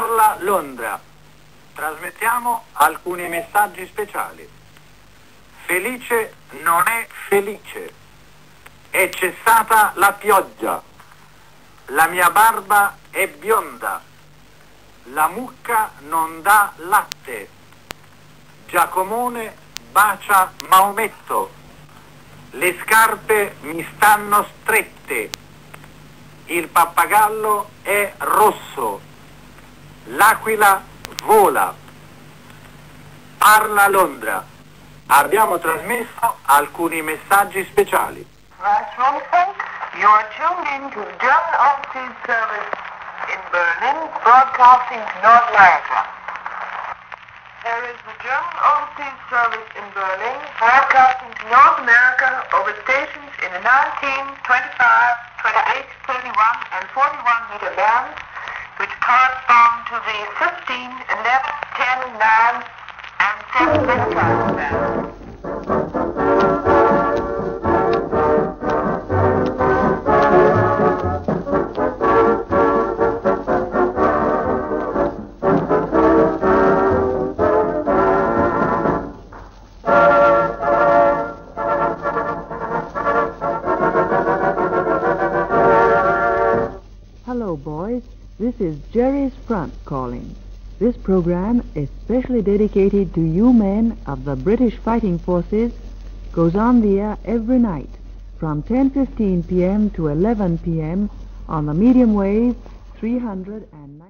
Parla Londra. Trasmettiamo alcuni messaggi speciali. Felice non è felice. È cessata la pioggia. La mia barba è bionda. La mucca non dà latte. Giacomone bacia Maometto. Le scarpe mi stanno strette. Il pappagallo è rosso. L'aquila vola. Parla Londra. Abbiamo trasmesso alcuni messaggi speciali. Vice Wilson, you are tuned in to the German Overseas Service in Berlin, broadcasting to North America. There is the German Overseas Service in Berlin, broadcasting to North America over stations in the 19, 25, 28, 31, and 41 meter bands, which correspond to the 15, 11, 10, 9, and 7 megahertz bands. Hello, boys. This is Jerry's Front calling. This program, especially dedicated to you men of the British Fighting Forces, goes on the air every night from 10:15 p.m. to 11 p.m. on the medium wave 390.